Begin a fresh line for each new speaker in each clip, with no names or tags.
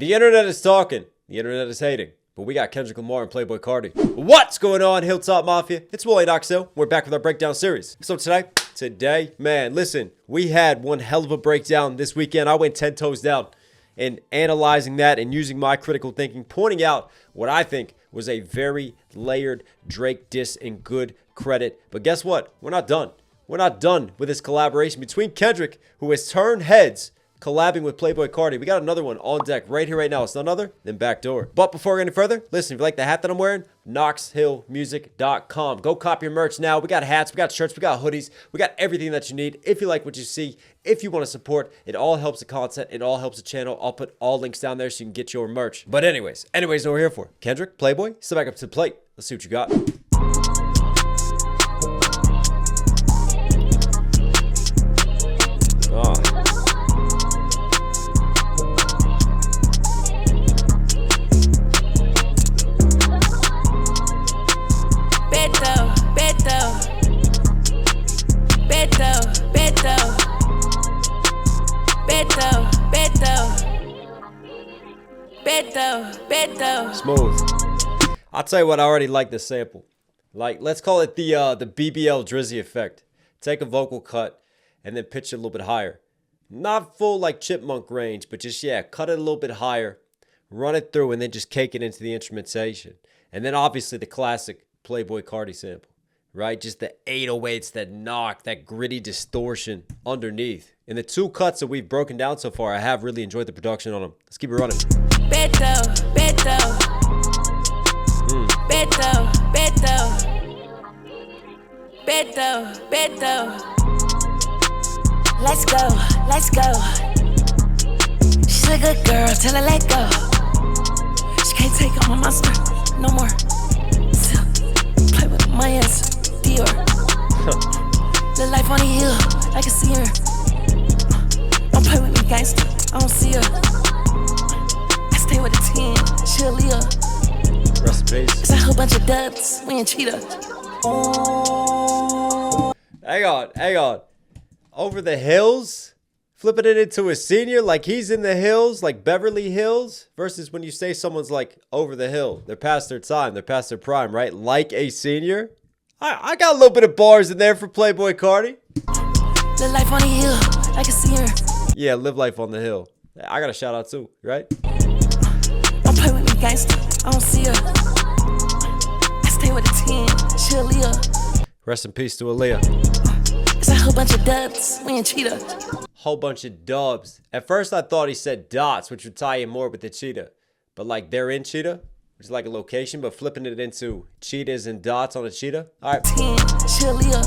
The internet is talking. The internet is hating. But we got Kendrick Lamar and Playboy Carti. What's going on, Hilltop Mafia? It's Willie Knox Hill. We're back with our breakdown series. So today, man, listen, we had one hell of a breakdown this weekend. I went 10 toes down in analyzing that and using my critical thinking, pointing out what I think was a very layered Drake diss in good credit. But guess what? We're not done. We're not done with this collaboration between Kendrick, who has turned heads, collabing with Playboy Carti. We got another one on deck right here, right now. It's none other than Backdoor. But before we go any further, listen, if you like the hat that I'm wearing, knoxhilldmv.com. Go cop your merch now. We got hats, we got shirts, we got hoodies. We got everything that you need. If you like what you see, if you want to support, it all helps the content. It all helps the channel. I'll put all links down there so you can get your merch. But anyways, what we're here for. Kendrick, Playboy, step back up to the plate. Let's see what you got. Smooth. I'll tell you what, I already like the sample. Like, let's call it the BBL Drizzy effect. Take a vocal cut and then pitch it a little bit higher. Not full like chipmunk range, but just, yeah, cut it a little bit higher, run it through, and then just cake it into the instrumentation. And then obviously the classic Playboy Carti sample, right? Just the 808s, that knock, that gritty distortion underneath. In the two cuts that we've broken down so far, I have really enjoyed the production on them. Let's keep it running.
Let's go, let's go. She's a good girl, tell her let go. She can't take on my monster no more. So, play with my ass, Dior. Live life on the hill, I can see her. Don't play with me, gangster, I don't see her. I stay with a 10, she'll live.
Rest in peace.
It's a whole bunch of dubs, we ain't cheater.
Hang on. Over the hills? Flipping it into a senior like he's in the hills, like Beverly Hills, versus when you say someone's like over the hill. They're past their time. They're past their prime, right? Like a senior. I got a little bit of bars in there for Playboy Carti.
Live life on the hill, I can see her.
Yeah, live life on the hill. I got a shout out too, right?
Don't play with me, gangster. I don't see her. I stay with a 10, she'll live.
Rest in peace to Aaliyah.
It's a whole bunch of dubs, we ain't cheetah.
Whole bunch of dubs. At first I thought he said dots, which would tie in more with the cheetah. But like they're in cheetah, which is like a location, but flipping it into cheetahs and dots on a cheetah. All right.
10, she'll live.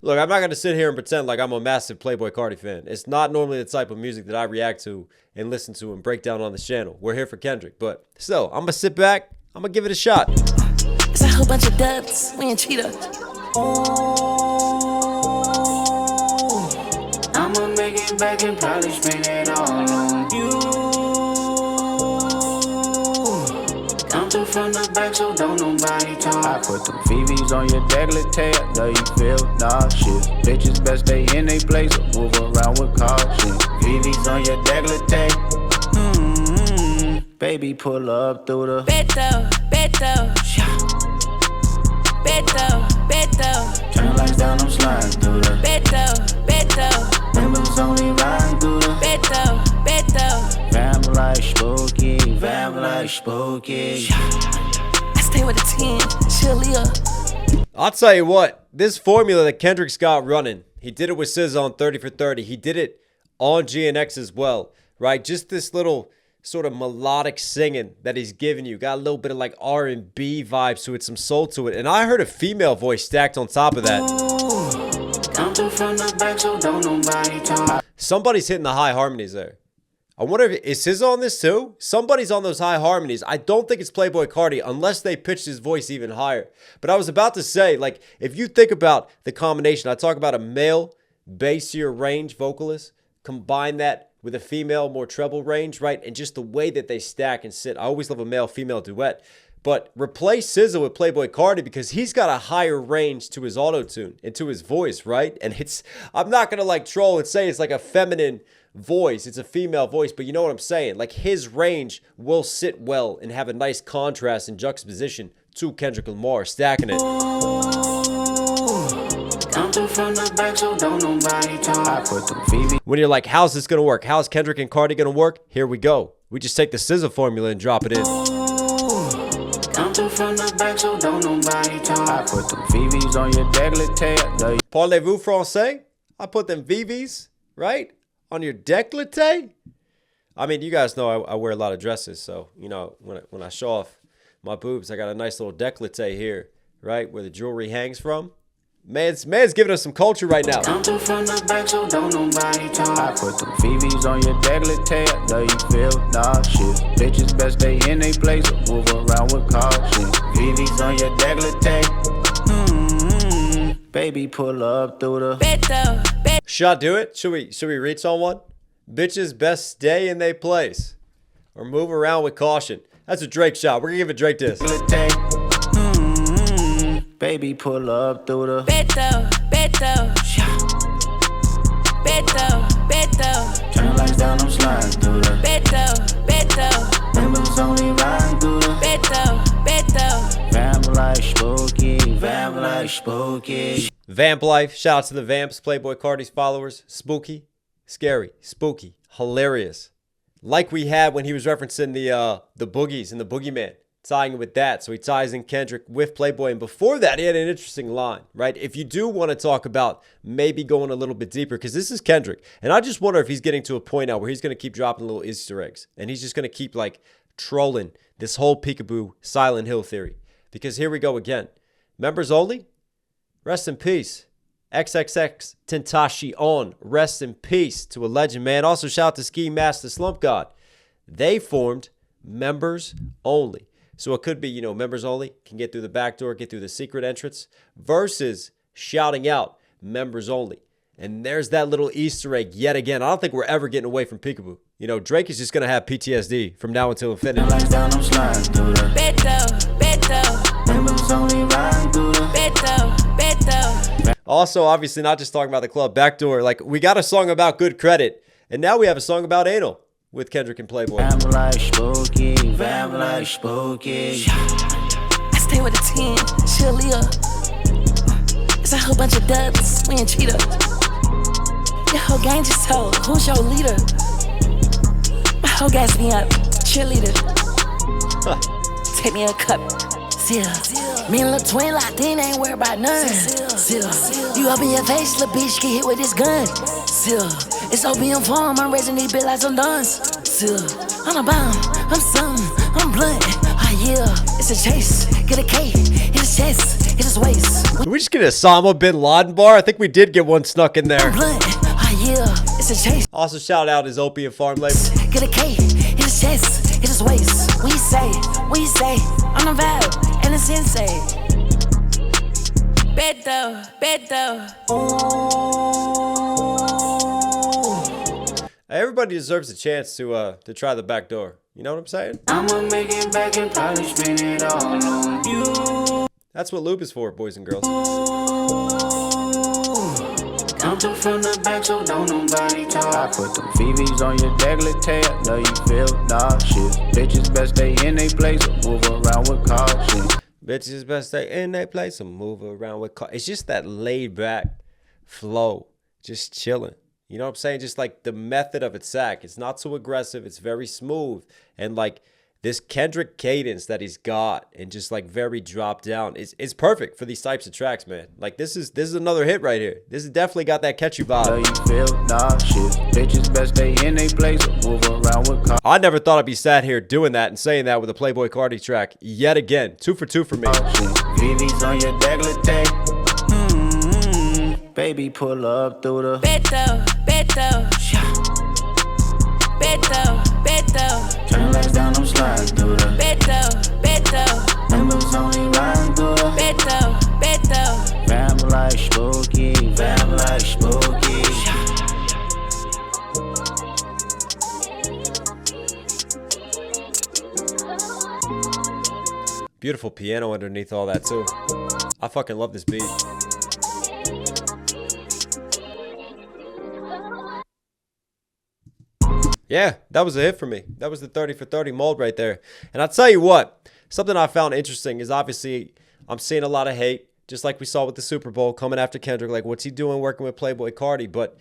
Look, I'm not going to sit here and pretend like I'm a massive Playboy Carti fan. It's not normally the type of music that I react to and listen to and break down on this channel. We're here for Kendrick, but still, I'm going to sit back. I'm going to give it a shot.
It's a whole bunch of dubs, we ain't cheetah.
I'ma make it back and probably spend it all on you. Come through from the back so don't nobody talk.
I put them VVs on your decollete, I know you feel nauseous. Bitches best stay in they place or move around with caution. VVs on your decollete, baby pull up through the
Beto.
turn lights down, I'm sliding through the
Beto.
Members only riding through the
Beto.
Fam like spooky.
I stay with a 10, she'll live.
I'll tell you what, this formula that Kendrick's got running, he did it with SZA on 30 for 30. He did it on GNX as well, right? Just this little sort of melodic singing that he's giving you. Got a little bit of like R&B vibes to it, some soul to it. And I heard a female voice stacked on top of that.
Come through from the back so don't nobody talk.
Somebody's hitting the high harmonies there. I wonder if is SZA on this too? Somebody's on those high harmonies. I don't think it's Playboy Carti unless they pitched his voice even higher. But I was about to say, like, if you think about the combination, I talk about a male bassier range vocalist, combine that with a female more treble range, right? And just the way that they stack and sit. I always love a male-female duet. But replace SZA with Playboy Carti because he's got a higher range to his auto-tune and to his voice, right? And I'm not going to like troll and say it's like a feminine voice. It's a female voice, but you know what I'm saying? Like, his range will sit well and have a nice contrast and juxtaposition to Kendrick Lamar, stacking it. When you're like, how's this gonna work? How's Kendrick and Carti gonna work? Here we go. We just take the SZA formula and drop it in.
I put them VVs on your décolleté.
Parlez-vous français? I put them VVs, right? On your décolleté? I mean, you guys know I wear a lot of dresses, so, you know, when I show off my boobs, I got a nice little décolleté here, right? Where the jewelry hangs from. Man's giving us some culture right now.
I put them VVs on your décolleté. No, you feel nauseous. Bitches best stay in they place. Move around with caution. VVs on your décolleté. Baby, pull up through the
Beto.
Should I do it? Should we read someone? Bitches best stay in they place or move around with caution. That's a Drake shot. We're gonna give it Drake this.
Baby, pull up through the
Beto.
turn the lights down, I'm sliding through the
Beto.
Members only riding through the
Beto.
Vamp like spooky, vamp like spooky.
Vamp life. Shout out to the Vamps, Playboy Carti's followers. Spooky, scary, spooky, hilarious. Like we had when he was referencing the Boogies and the Boogeyman, tying it with that. So he ties in Kendrick with Playboy. And before that, he had an interesting line, right? If you do want to talk about maybe going a little bit deeper, because this is Kendrick. And I just wonder if he's getting to a point now where he's going to keep dropping little Easter eggs. And he's just going to keep like trolling this whole peekaboo Silent Hill theory. Because here we go again. Members only? Rest in peace. XXX Tentacion. Rest in peace to a legend, man. Also, shout out to Ski Master Slump God. They formed members only. So it could be, you know, members only can get through the back door, get through the secret entrance, versus shouting out members only. And there's that little Easter egg yet again. I don't think we're ever getting away from peekaboo. You know, Drake is just going to have PTSD from now until infinity. Also, obviously, not just talking about the club Backdoor. Like, we got a song about good credit, and now we have a song about anal with Kendrick and Playboy.
I stay with a 10, she'll leave. It's a whole bunch of dubs, we ain't cheaters. Your whole gang just told, who's your leader? My whole gas me up, cheerleader. Take me a cup, seal. Me and Lil Twin locked in, ain't worried about none. Seal. You up in your face, little bitch, get hit with this gun. Seal. It's opium farm, I'm raising these bitch like some duns. Seal. I'm a bomb, I'm something, I'm blunt. Yeah, it's a chase. Get a K, hit his chest, hit his waist.
Did we just get a Osama bin Laden bar? I think we did get one snuck in there.
I'm blunt. Yeah, it's a chase.
Also, shout out his Opium Farm label.
Get a K, hit his chest, hit his waist. We say, I'm a vibe, and it's insane. Beto.
Everybody deserves a chance to try the back door. You know what I'm saying?
I'ma make it back and probably spend it all on you.
That's what lube is for, boys and girls.
Come through from the back, so don't nobody talk.
I put them VVs on your décolleté. No, you feel nauseous. Bitches best stay in they place. Move around with caution.
Bitches best stay in their place and move around with caution. It's just that laid back flow, just chilling. You know what I'm saying? Just like the method of its sack. It's not so aggressive. It's very smooth. And like this Kendrick cadence that he's got and just like very dropped down is perfect for these types of tracks, man. Like this is another hit right here. This has definitely got that catchy vibe.
No, you feel nauseous. Bitches best stay in they place. Move around with caution.
I never thought I'd be sat here doing that and saying that with a Playboy Carti track yet again. 2 for 2 for me.
VVs on your décolleté. Baby, pull up through the
Beto.
turn the lights down, I'm sliding through the
Beto.
Members only riding through the
Beto.
Vamp like spooky, vamp like spooky.
Beautiful piano underneath all that too. I fucking love this beat. Yeah, that was a hit for me. That was the 30 for 30 mold right there. And I'll tell you what, something I found interesting is obviously I'm seeing a lot of hate, just like we saw with the Super Bowl coming after Kendrick. Like, what's he doing working with Playboy Carti? But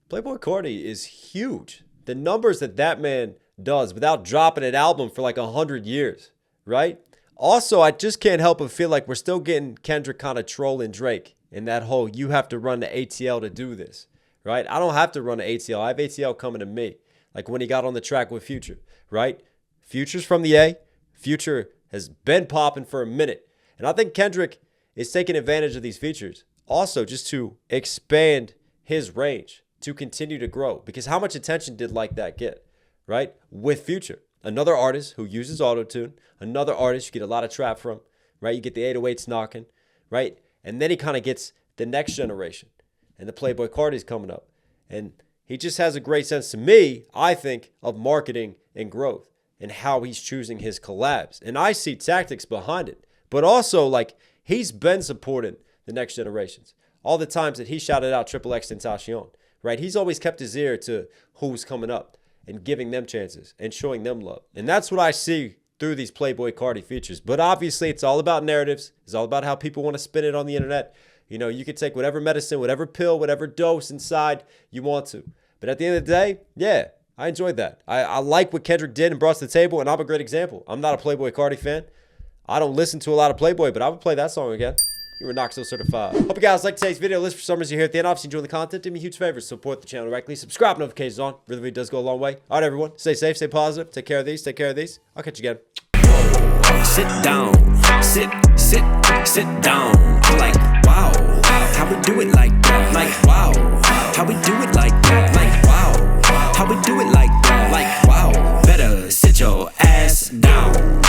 Playboy Carti is huge. The numbers that man does without dropping an album for like 100 years, right? Also, I just can't help but feel like we're still getting Kendrick kind of trolling Drake in that whole you have to run the ATL to do this, right? I don't have to run the ATL. I have ATL coming to me. Like when he got on the track with Future, right? Future's from the A. Future has been popping for a minute. And I think Kendrick is taking advantage of these features also just to expand his range, to continue to grow. Because how much attention did Like That get, right? With Future. Another artist who uses auto-tune. Another artist you get a lot of trap from, right? You get the 808s knocking, right? And then he kind of gets the next generation. And the Playboy Carti's coming up. And he just has a great sense to me, I think, of marketing and growth and how he's choosing his collabs. And I see tactics behind it. But also, like, he's been supporting the next generations. All the times that he shouted out Triple X Tentacion, right? He's always kept his ear to who's coming up and giving them chances and showing them love. And that's what I see through these Playboy Carti features. But obviously, it's all about narratives. It's all about how people want to spin it on the internet. You know, you can take whatever medicine, whatever pill, whatever dose inside you want to. But at the end of the day, yeah, I enjoyed that. I like what Kendrick did and brought to the table, and I'm a great example. I'm not a Playboy Carti fan. I don't listen to a lot of Playboy, but I would play that song again. You were Knox Hill certified. Hope you guys like today's video. List for summers you here at the end. Obviously, enjoy the content. Do me a huge favor. Support the channel directly. Subscribe, notifications on. Really, really does go a long way. All right, everyone. Stay safe, stay positive. Take care of these. Take care of these. I'll catch you again.
Sit down, sit down. I'm like, wow, how we do it like that? Like, wow, how we do it like that? Like, wow, how we do it like that? Like, wow, better